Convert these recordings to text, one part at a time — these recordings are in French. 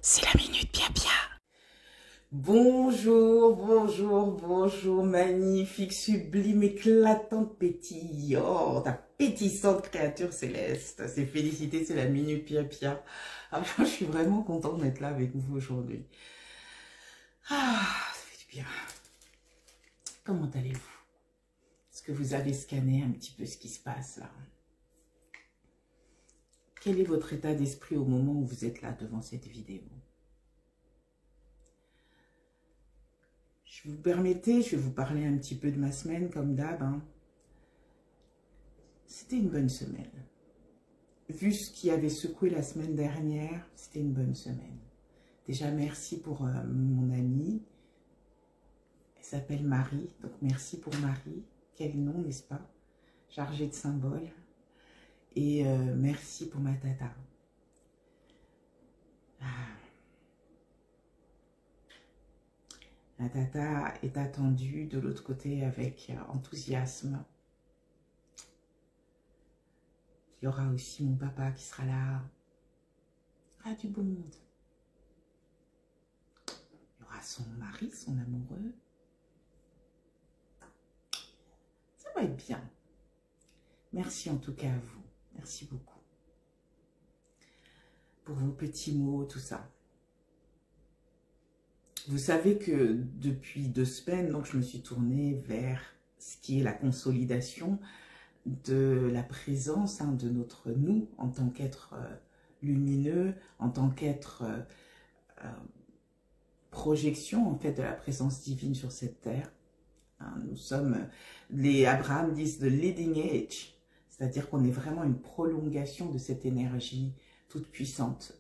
C'est la minute bien bien. Bonjour, bonjour, bonjour, magnifique, sublime, éclatante, pétillante, appétissante créature céleste. C'est félicité, c'est la minute Pia Pia. Ah, je suis vraiment contente d'être là avec vous aujourd'hui. Ah, ça fait du bien. Comment allez-vous? Est-ce que vous avez scanné un petit peu ce qui se passe là? Quel est votre état d'esprit au moment où vous êtes là devant cette vidéo? Si vous permettez, je vais vous parler un petit peu de ma semaine comme d'hab. C'était une bonne semaine. Vu ce qui avait secoué la semaine dernière, c'était une bonne semaine. Déjà, merci pour mon amie. Elle s'appelle Marie. Donc, merci pour Marie. Quel nom, n'est-ce pas? Chargé de symboles. Et merci pour ma tata. Ah. La tata est attendue de l'autre côté avec enthousiasme. Il y aura aussi mon papa qui sera là. Ah, du beau monde. Il y aura son mari, son amoureux. Ça va être bien. Merci en tout cas à vous. Merci beaucoup. Pour vos petits mots, tout ça. Vous savez que depuis 2 semaines, donc, je me suis tournée vers ce qui est la consolidation de la présence de notre nous en tant qu'être lumineux, en tant qu'être projection en fait de la présence divine sur cette terre. Nous sommes, les Abraham disent the leading edge, c'est-à-dire qu'on est vraiment une prolongation de cette énergie toute puissante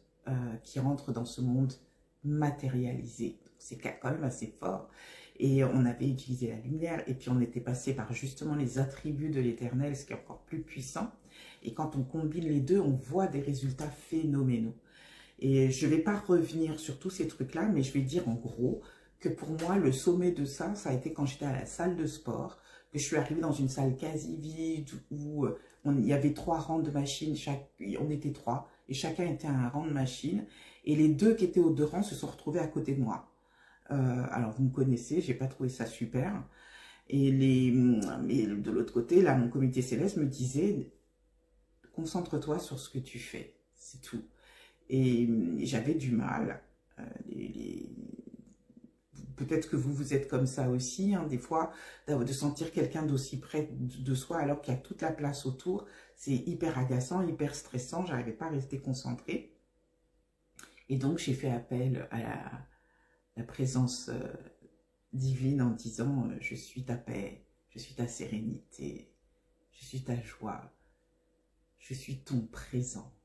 qui rentre dans ce monde matérialisé. C'est quand même assez fort. Et on avait utilisé la lumière, et puis on était passé par justement les attributs de l'éternel, ce qui est encore plus puissant. Et quand on combine les deux, on voit des résultats phénoménaux. Et je ne vais pas revenir sur tous ces trucs-là, mais je vais dire en gros que pour moi, le sommet de ça, ça a été quand j'étais à la salle de sport, que je suis arrivée dans une salle quasi vide, où il y avait 3 rangs de machines, on était 3, et chacun était à un rang de machine, et les 2 qui étaient aux 2 rangs se sont retrouvés à côté de moi. Alors, vous me connaissez, j'ai pas trouvé ça super. Et mais de l'autre côté, là, mon comité céleste me disait, concentre-toi sur ce que tu fais, c'est tout. Et j'avais du mal. Peut-être que vous êtes comme ça aussi, des fois, de sentir quelqu'un d'aussi près de soi alors qu'il y a toute la place autour. C'est hyper agaçant, hyper stressant, j'arrivais pas à rester concentrée. Et donc, j'ai fait appel à la présence divine en disant je suis ta paix, je suis ta sérénité, je suis ta joie, je suis ton présent.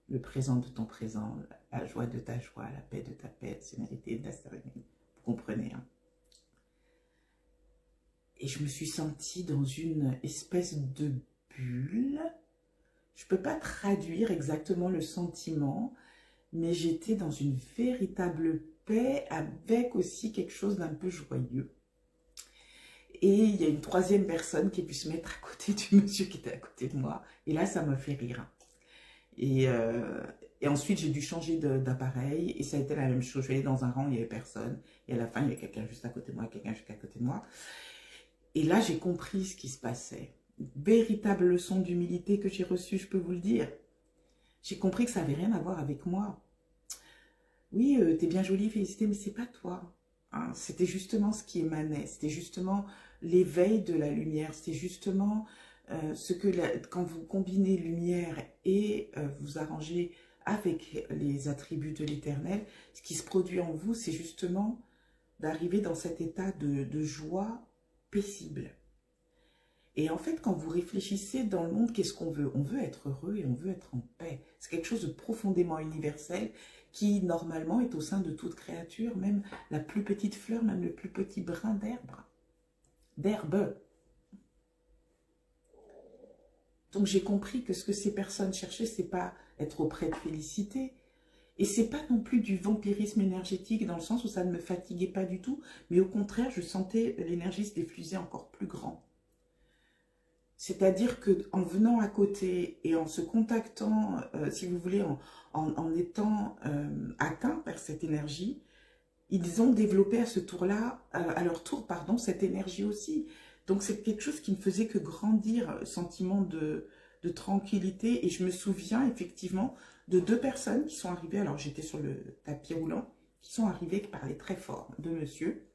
Le présent de ton présent, la joie de ta joie, la paix de ta paix, la sérénité de ta sérénité. Vous comprenez, Et je me suis sentie dans une espèce de bulle. Je ne peux pas traduire exactement le sentiment, mais j'étais dans une véritable paix avec aussi quelque chose d'un peu joyeux. Et il y a une 3e personne qui a pu se mettre à côté du monsieur qui était à côté de moi. Et là, ça m'a fait rire. Et ensuite, j'ai dû changer d'appareil. Et ça a été la même chose. Je suis allée dans un rang, il n'y avait personne. Et à la fin, il y avait quelqu'un juste à côté de moi, quelqu'un juste à côté de moi. Et là, j'ai compris ce qui se passait. Véritable leçon d'humilité que j'ai reçue, je peux vous le dire. J'ai compris que ça n'avait rien à voir avec moi. Oui, t'es bien jolie, félicité, mais c'est pas toi. C'était justement ce qui émanait. C'était justement l'éveil de la lumière. C'était justement quand vous combinez lumière et vous arrangez avec les attributs de l'éternel, ce qui se produit en vous, c'est justement d'arriver dans cet état de joie paisible. Et en fait, quand vous réfléchissez dans le monde, qu'est-ce qu'on veut? On veut être heureux et on veut être en paix. C'est quelque chose de profondément universel qui, normalement, est au sein de toute créature, même la plus petite fleur, même le plus petit brin d'herbe. Donc, j'ai compris que ce que ces personnes cherchaient, c'est pas être auprès de félicité. Et c'est pas non plus du vampirisme énergétique dans le sens où ça ne me fatiguait pas du tout, mais au contraire, je sentais l'énergie se diffuser encore plus grand. C'est-à-dire qu'en venant à côté et en se contactant, si vous voulez, en étant atteints par cette énergie, ils ont développé à ce tour-là, à leur tour, pardon, cette énergie aussi. Donc c'est quelque chose qui ne faisait que grandir, sentiment de tranquillité. Et je me souviens effectivement de 2 personnes qui sont arrivées, alors j'étais sur le tapis roulant, qui sont arrivées, qui parlaient très fort, 2 monsieur,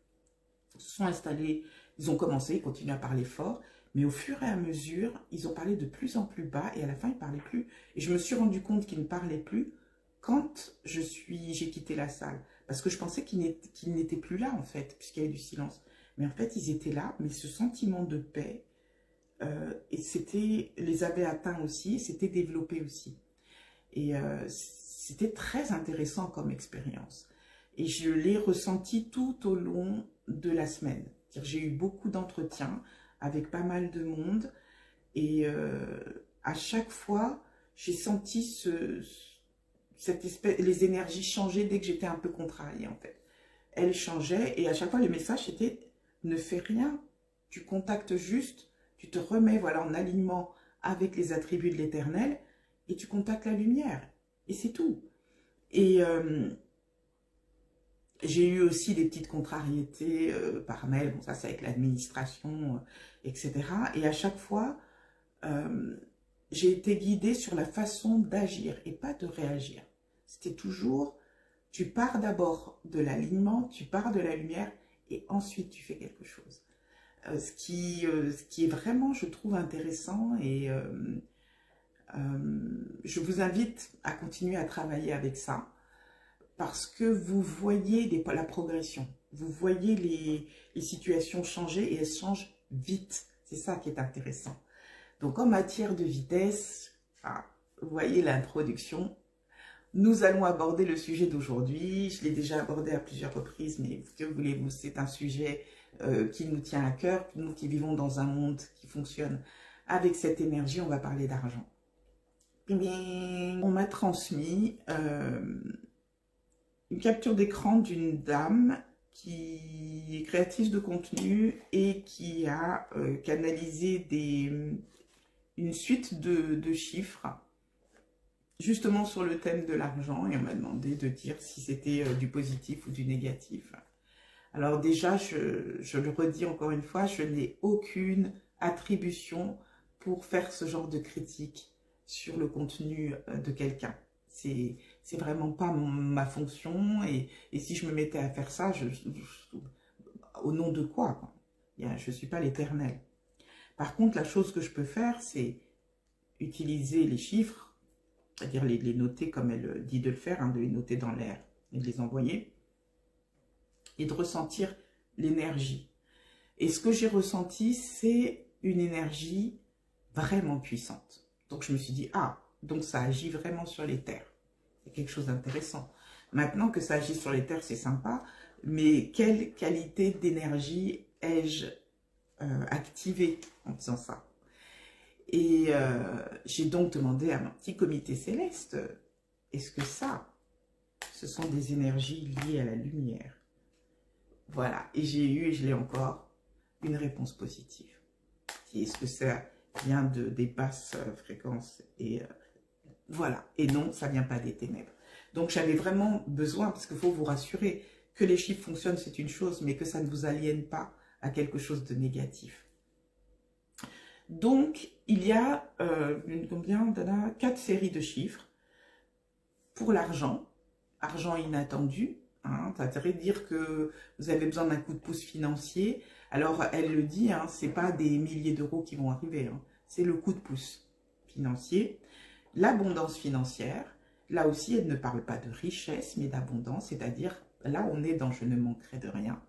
se sont installés, ils ont commencé, ils continuent à parler fort, mais au fur et à mesure, ils ont parlé de plus en plus bas, et à la fin, ils ne parlaient plus. Et je me suis rendu compte qu'ils ne parlaient plus quand j'ai quitté la salle. Parce que je pensais qu'ils n'étaient plus là, en fait, puisqu'il y avait du silence. Mais en fait, ils étaient là, mais ce sentiment de paix, et les avait atteints aussi, et s'était développé aussi. Et c'était très intéressant comme expérience. Et je l'ai ressenti tout au long de la semaine. J'ai eu beaucoup d'entretiens avec pas mal de monde. Et à chaque fois, j'ai senti les énergies changer dès que j'étais un peu contrariée, en fait. Elles changeaient et à chaque fois, le message était « Ne fais rien, tu contactes juste, tu te remets voilà, en alignement avec les attributs de l'Éternel et tu contactes la lumière. » Et c'est tout. Et j'ai eu aussi des petites contrariétés par mail, bon ça c'est avec l'administration, etc. Et à chaque fois, j'ai été guidée sur la façon d'agir et pas de réagir. C'était toujours, tu pars d'abord de l'alignement, tu pars de la lumière et ensuite tu fais quelque chose. Ce qui est vraiment, je trouve, intéressant et je vous invite à continuer à travailler avec ça parce que vous voyez la progression, vous voyez les situations changer et elles changent vite. C'est ça qui est intéressant. Donc en matière de vitesse, vous voyez l'introduction, nous allons aborder le sujet d'aujourd'hui. Je l'ai déjà abordé à plusieurs reprises, mais que voulez-vous, c'est un sujet qui nous tient à cœur. Nous qui vivons dans un monde qui fonctionne avec cette énergie, on va parler d'argent. Eh bien, on m'a transmis une capture d'écran d'une dame qui est créatrice de contenu et qui a canalisé une suite de chiffres justement sur le thème de l'argent et on m'a demandé de dire si c'était du positif ou du négatif. Alors déjà, je le redis encore une fois, je n'ai aucune attribution pour faire ce genre de critique sur le contenu de quelqu'un. C'est vraiment pas ma fonction et si je me mettais à faire ça, au nom de quoi? Je ne suis pas l'Éternel. Par contre, la chose que je peux faire, c'est utiliser les chiffres, c'est-à-dire les noter comme elle dit de le faire, de les noter dans l'air et de les envoyer, et de ressentir l'énergie. Et ce que j'ai ressenti, c'est une énergie vraiment puissante. Donc je me suis dit, donc ça agit vraiment sur les terres. C'est quelque chose d'intéressant. Maintenant que ça agit sur les terres, c'est sympa, mais quelle qualité d'énergie ai-je activée en faisant ça? Et j'ai donc demandé à mon petit comité céleste, est-ce que ça, ce sont des énergies liées à la lumière? Voilà, et j'ai eu, et je l'ai encore, une réponse positive. Est-ce que ça vient des basses fréquences? Et voilà, et non, ça ne vient pas des ténèbres. Donc j'avais vraiment besoin, parce qu'il faut vous rassurer, que les chiffres fonctionnent, c'est une chose, mais que ça ne vous aliène pas à quelque chose de négatif. Donc, il y a 4 séries de chiffres pour l'argent, argent inattendu. Ça veut dire que vous avez besoin d'un coup de pouce financier. Alors, elle le dit, ce n'est pas des milliers d'euros qui vont arriver, c'est le coup de pouce financier. L'abondance financière, là aussi, elle ne parle pas de richesse, mais d'abondance, c'est-à-dire, là, on est dans « je ne manquerai de rien ».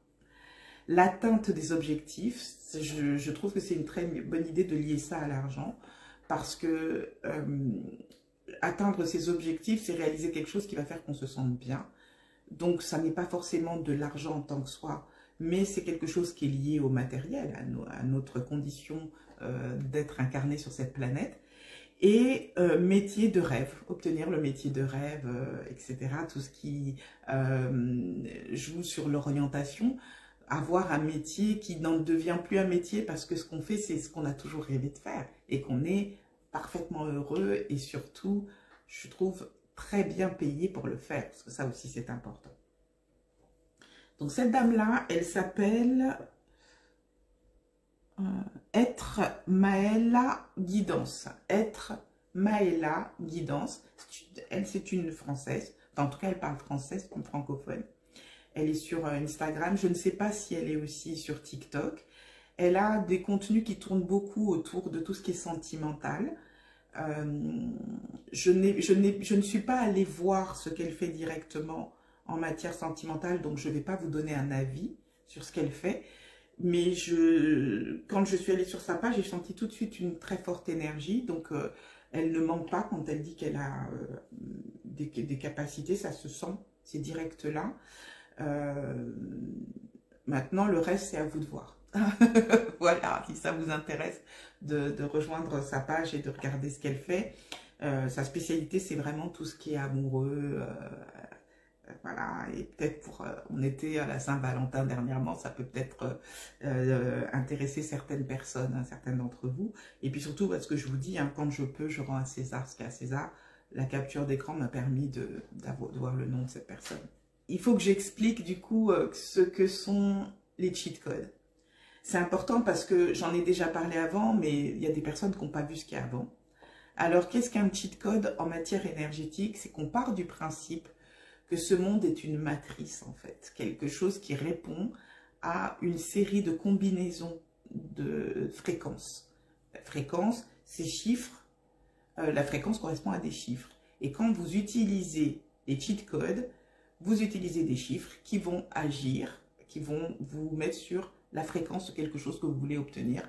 L'atteinte des objectifs, je trouve que c'est une très bonne idée de lier ça à l'argent parce que atteindre ces objectifs, c'est réaliser quelque chose qui va faire qu'on se sente bien. Donc, ça n'est pas forcément de l'argent en tant que soi, mais c'est quelque chose qui est lié au matériel, à notre condition d'être incarné sur cette planète. Et métier de rêve, obtenir le métier de rêve, etc. Tout ce qui joue sur l'orientation. avoir un métier qui n'en devient plus un métier parce que ce qu'on fait, c'est ce qu'on a toujours rêvé de faire et qu'on est parfaitement heureux et surtout, je trouve, très bien payé pour le faire, parce que ça aussi, c'est important. Donc, cette dame-là, elle s'appelle Être Maëla Guidance. Être Maëla Guidance. Elle, c'est une Française. Enfin, en tout cas, elle parle français, c'est une francophone. Elle est sur Instagram. Je ne sais pas si elle est aussi sur TikTok. Elle a des contenus qui tournent beaucoup autour de tout ce qui est sentimental. Je ne suis pas allée voir ce qu'elle fait directement en matière sentimentale, donc je ne vais pas vous donner un avis sur ce qu'elle fait. Mais quand je suis allée sur sa page, j'ai senti tout de suite une très forte énergie. Donc, elle ne ment pas quand elle dit qu'elle a des capacités, ça se sent, c'est direct là. Maintenant, le reste, c'est à vous de voir. Voilà, si ça vous intéresse de rejoindre sa page et de regarder ce qu'elle fait. Sa spécialité, c'est vraiment tout ce qui est amoureux. Voilà, et peut-être on était à la Saint-Valentin dernièrement, ça peut peut-être intéresser certaines personnes, hein, certaines d'entre vous. Et puis surtout, parce que je vous dis, hein, quand je peux, je rends à César ce qu'il y a à César. La capture d'écran m'a permis de voir le nom de cette personne. Il faut que j'explique du coup ce que sont les cheat codes. C'est important parce que j'en ai déjà parlé avant, mais il y a des personnes qui n'ont pas vu ce qu'il y a avant. Alors, qu'est-ce qu'un cheat code en matière énergétique? C'est qu'on part du principe que ce monde est une matrice, en fait. Quelque chose qui répond à une série de combinaisons de fréquences. La fréquence, ces chiffres, la fréquence correspond à des chiffres. Et quand vous utilisez les cheat codes, vous utilisez des chiffres qui vont agir, qui vont vous mettre sur la fréquence de quelque chose que vous voulez obtenir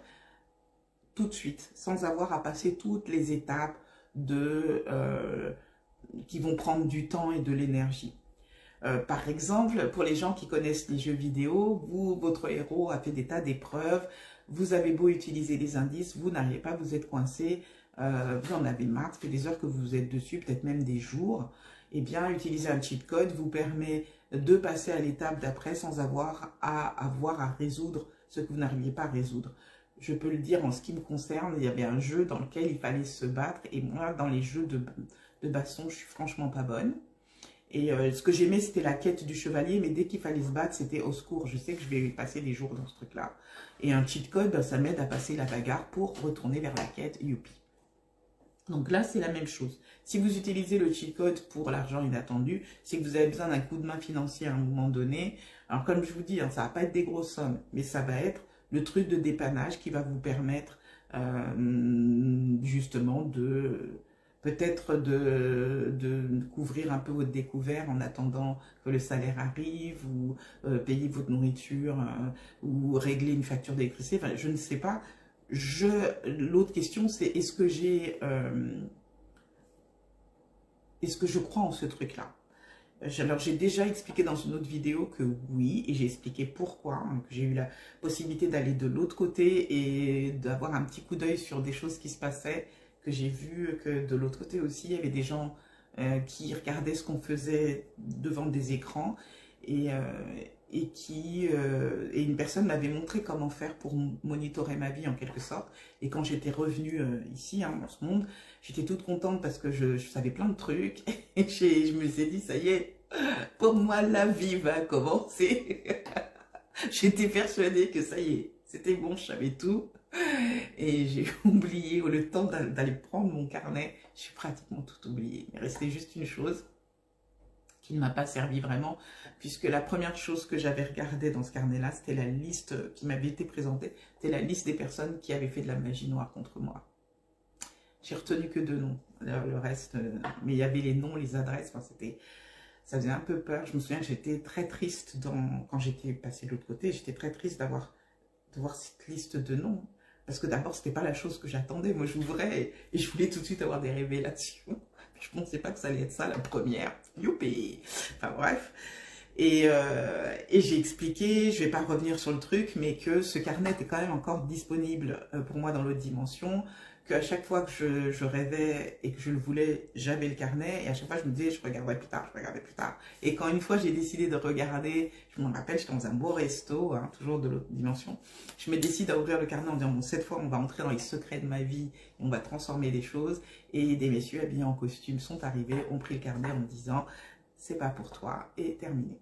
tout de suite, sans avoir à passer toutes les étapes qui vont prendre du temps et de l'énergie. Par exemple, pour les gens qui connaissent les jeux vidéo, votre héros a fait des tas d'épreuves, vous avez beau utiliser les indices, vous n'arrivez pas, vous êtes coincé, vous en avez marre, ça fait des heures que vous êtes dessus, peut-être même des jours. Eh bien, utiliser un cheat code vous permet de passer à l'étape d'après sans avoir à résoudre ce que vous n'arriviez pas à résoudre. Je peux le dire en ce qui me concerne, il y avait un jeu dans lequel il fallait se battre et moi, dans les jeux de baston, je suis franchement pas bonne. Et ce que j'aimais, c'était la quête du chevalier, mais dès qu'il fallait se battre, c'était au secours. Je sais que je vais passer des jours dans ce truc-là. Et un cheat code, ben, ça m'aide à passer la bagarre pour retourner vers la quête, youpi. Donc là, c'est la même chose. Si vous utilisez le cheat code pour l'argent inattendu, c'est que vous avez besoin d'un coup de main financier à un moment donné. Alors comme je vous dis, hein, ça ne va pas être des grosses sommes, mais ça va être le truc de dépannage qui va vous permettre justement peut-être de couvrir un peu votre découvert en attendant que le salaire arrive ou payer votre nourriture ou régler une facture d'électricité. Enfin, je ne sais pas. L'autre question, c'est est-ce que je crois en ce truc-là? Alors, j'ai déjà expliqué dans une autre vidéo que oui, et j'ai expliqué pourquoi, hein, que j'ai eu la possibilité d'aller de l'autre côté et d'avoir un petit coup d'œil sur des choses qui se passaient, que j'ai vu que de l'autre côté aussi, il y avait des gens qui regardaient ce qu'on faisait devant des écrans et une personne m'avait montré comment faire pour monitorer ma vie en quelque sorte. Et quand j'étais revenue ici, hein, dans ce monde, j'étais toute contente parce que je savais plein de trucs. Et je me suis dit, ça y est, pour moi, la vie va commencer. J'étais persuadée que ça y est, c'était bon, je savais tout. Et j'ai oublié, le temps d'aller prendre mon carnet, j'ai pratiquement tout oublié. Il restait juste une chose qui ne m'a pas servi vraiment, puisque la première chose que j'avais regardée dans ce carnet-là, c'était la liste qui m'avait été présentée, c'était la liste des personnes qui avaient fait de la magie noire contre moi. J'ai retenu que 2 noms, le reste, mais il y avait les noms, les adresses, enfin, ça faisait un peu peur. Je me souviens que j'étais très triste quand j'étais passée de l'autre côté, j'étais très triste de voir cette liste de noms, parce que d'abord, c'était pas la chose que j'attendais. Moi, j'ouvrais et je voulais tout de suite avoir des révélations. Je pensais pas que ça allait être ça la première. Youpi! Enfin bref. Et j'ai expliqué, je vais pas revenir sur le truc, mais que ce carnet est quand même encore disponible pour moi dans l'autre dimension, qu'à chaque fois que je rêvais et que je le voulais, j'avais le carnet. Et à chaque fois, je me disais, je regarderai plus tard, je regarderai plus tard. Et quand une fois, j'ai décidé de regarder, je me rappelle, j'étais dans un beau resto, hein, toujours de l'autre dimension. Je me décide à ouvrir le carnet en disant, bon, cette fois, on va entrer dans les secrets de ma vie, on va transformer les choses. Et des messieurs habillés en costume sont arrivés, ont pris le carnet en me disant, c'est pas pour toi, et terminé.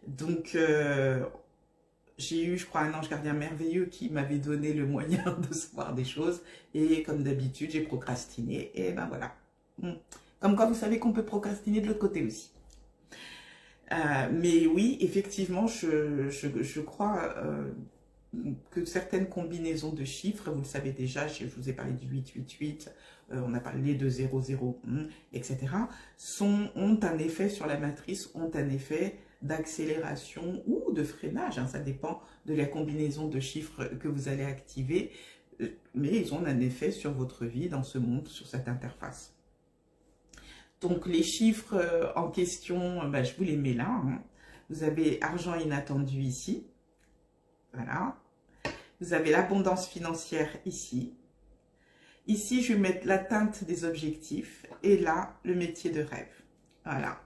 Donc, j'ai eu, je crois, un ange gardien merveilleux qui m'avait donné le moyen de savoir des choses. Et comme d'habitude, j'ai procrastiné. Et ben voilà. Comme quoi, vous savez qu'on peut procrastiner de l'autre côté aussi. Mais oui, effectivement, je crois que certaines combinaisons de chiffres, vous le savez déjà, je vous ai parlé du 888, on a parlé de 001, etc., ont un effet sur la matrice, ont un effet d'accélération ou de freinage, hein, ça dépend de la combinaison de chiffres que vous allez activer, mais ils ont un effet sur votre vie dans ce monde, sur cette interface. Donc les chiffres en question, ben, je vous les mets là, hein. Vous avez argent inattendu ici, voilà. Vous avez l'abondance financière ici. Ici, je vais mettre l'atteinte des objectifs et là, le métier de rêve. Voilà.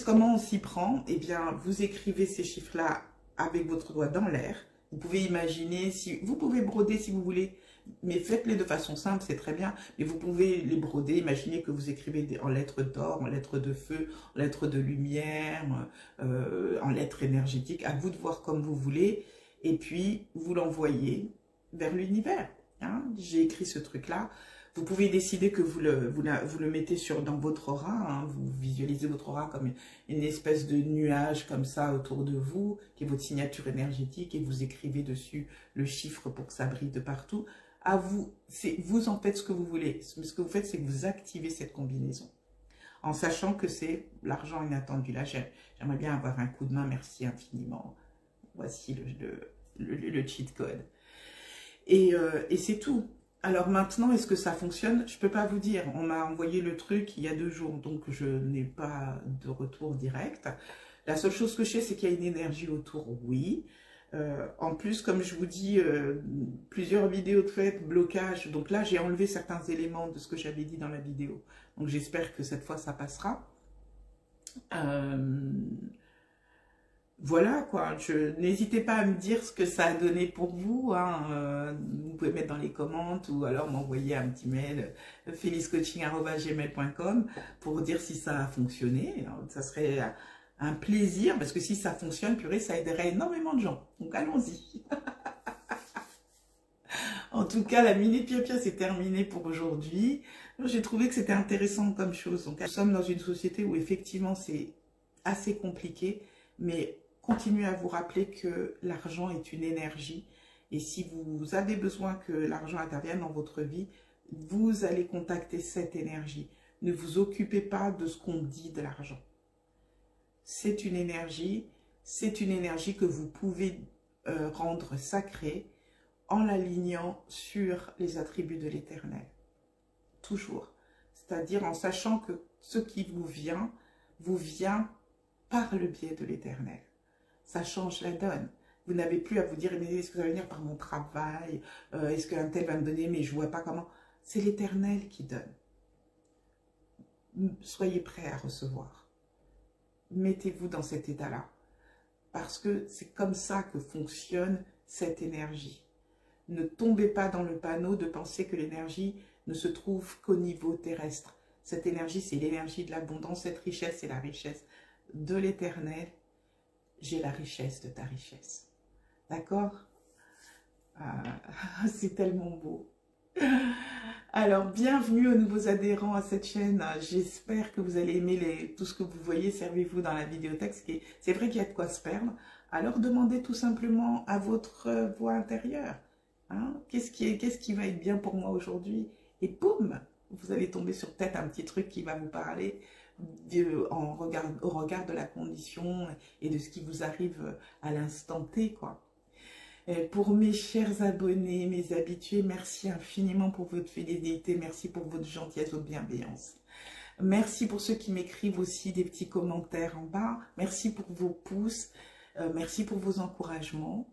Comment on s'y prend? Eh bien, vous écrivez ces chiffres-là avec votre doigt dans l'air. Vous pouvez imaginer, vous pouvez broder si vous voulez, mais faites-les de façon simple, c'est très bien. Mais vous pouvez les broder, imaginez que vous écrivez en lettres d'or, en lettres de feu, en lettres de lumière, en lettres énergétiques. À vous de voir comme vous voulez. Et puis, vous l'envoyez vers l'univers. Hein. J'ai écrit ce truc-là. Vous pouvez décider que vous le mettez dans votre aura. Hein. Vous visualisez votre aura comme une espèce de nuage comme ça autour de vous, qui est votre signature énergétique, et vous écrivez dessus le chiffre pour que ça brille de partout. À vous, vous en faites ce que vous voulez. Ce que vous faites, c'est que vous activez cette combinaison. En sachant que c'est l'argent inattendu. Là, j'aimerais bien avoir un coup de main. Merci infiniment. Voici le cheat code. Et c'est tout. Alors maintenant, est-ce que ça fonctionne? Je ne peux pas vous dire. On m'a envoyé le truc il y a 2 jours, donc je n'ai pas de retour direct. La seule chose que je sais, c'est qu'il y a une énergie autour, oui. En plus, comme je vous dis, plusieurs vidéos de fait, blocage. Donc là, j'ai enlevé certains éléments de ce que j'avais dit dans la vidéo. Donc j'espère que cette fois, ça passera. Voilà quoi, n'hésitez pas à me dire ce que ça a donné pour vous, hein. Vous pouvez mettre dans les commentaires ou alors m'envoyer un petit mail feliscoaching@gmail.com pour dire si ça a fonctionné. Alors, ça serait un plaisir parce que si ça fonctionne, purée, ça aiderait énormément de gens. Donc allons-y. En tout cas, la Minute Pia c'est terminé pour aujourd'hui. J'ai trouvé que c'était intéressant comme chose. Donc, nous sommes dans une société où effectivement c'est assez compliqué, mais continuez à vous rappeler que l'argent est une énergie. Et si vous avez besoin que l'argent intervienne dans votre vie, vous allez contacter cette énergie. Ne vous occupez pas de ce qu'on dit de l'argent. C'est une énergie que vous pouvez rendre sacrée en l'alignant sur les attributs de l'Éternel. Toujours. C'est-à-dire en sachant que ce qui vous vient par le biais de l'Éternel. Ça change la donne. Vous n'avez plus à vous dire, mais est-ce que ça va venir par mon travail? Est-ce qu'un tel va me donner, mais je ne vois pas comment? C'est l'Éternel qui donne. Soyez prêts à recevoir. Mettez-vous dans cet état-là. Parce que c'est comme ça que fonctionne cette énergie. Ne tombez pas dans le panneau de penser que l'énergie ne se trouve qu'au niveau terrestre. Cette énergie, c'est l'énergie de l'abondance. Cette richesse, c'est la richesse de l'Éternel. J'ai la richesse de ta richesse. D'accord? C'est tellement beau. Alors, bienvenue aux nouveaux adhérents à cette chaîne. J'espère que vous allez aimer tout ce que vous voyez. Servez-vous dans la vidéothèque. C'est vrai qu'il y a de quoi se perdre. Alors, demandez tout simplement à votre voix intérieure. Hein? Qu'est-ce qui va être bien pour moi aujourd'hui? Et boum, vous allez tomber sur peut-être un petit truc qui va vous parler au regard de la condition et de ce qui vous arrive à l'instant T, quoi. Et pour mes chers abonnés, mes habitués, merci infiniment pour votre fidélité, merci pour votre gentillesse, votre bienveillance. Merci pour ceux qui m'écrivent aussi des petits commentaires en bas, merci pour vos pouces, merci pour vos encouragements.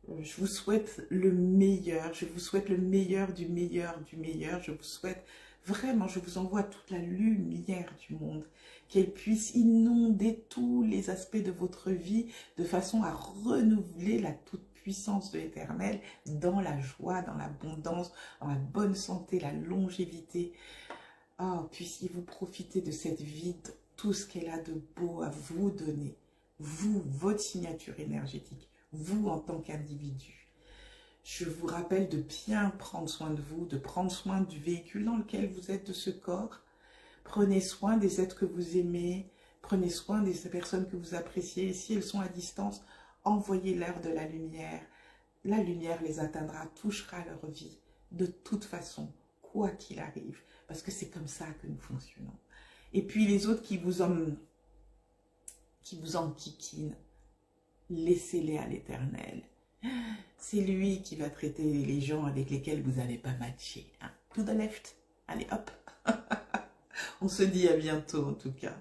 Je vous souhaite le meilleur, je vous souhaite le meilleur du meilleur du meilleur. Je vous souhaite vraiment, je vous envoie toute la lumière du monde, qu'elle puisse inonder tous les aspects de votre vie de façon à renouveler la toute-puissance de l'Éternel dans la joie, dans l'abondance, dans la bonne santé, la longévité. Oh, puissiez-vous profiter de cette vie, de tout ce qu'elle a de beau à vous donner, vous, votre signature énergétique, vous en tant qu'individu. Je vous rappelle de bien prendre soin de vous, de prendre soin du véhicule dans lequel vous êtes, de ce corps. Prenez soin des êtres que vous aimez, prenez soin des personnes que vous appréciez. Et si elles sont à distance, envoyez-leur de la lumière. La lumière les atteindra, touchera leur vie, de toute façon, quoi qu'il arrive. Parce que c'est comme ça que nous fonctionnons. Et puis les autres qui vous enquiquinent, laissez-les à l'Éternel. C'est lui qui va traiter les gens avec lesquels vous n'allez pas matcher. Hein. To the left. Allez, hop. On se dit à bientôt en tout cas.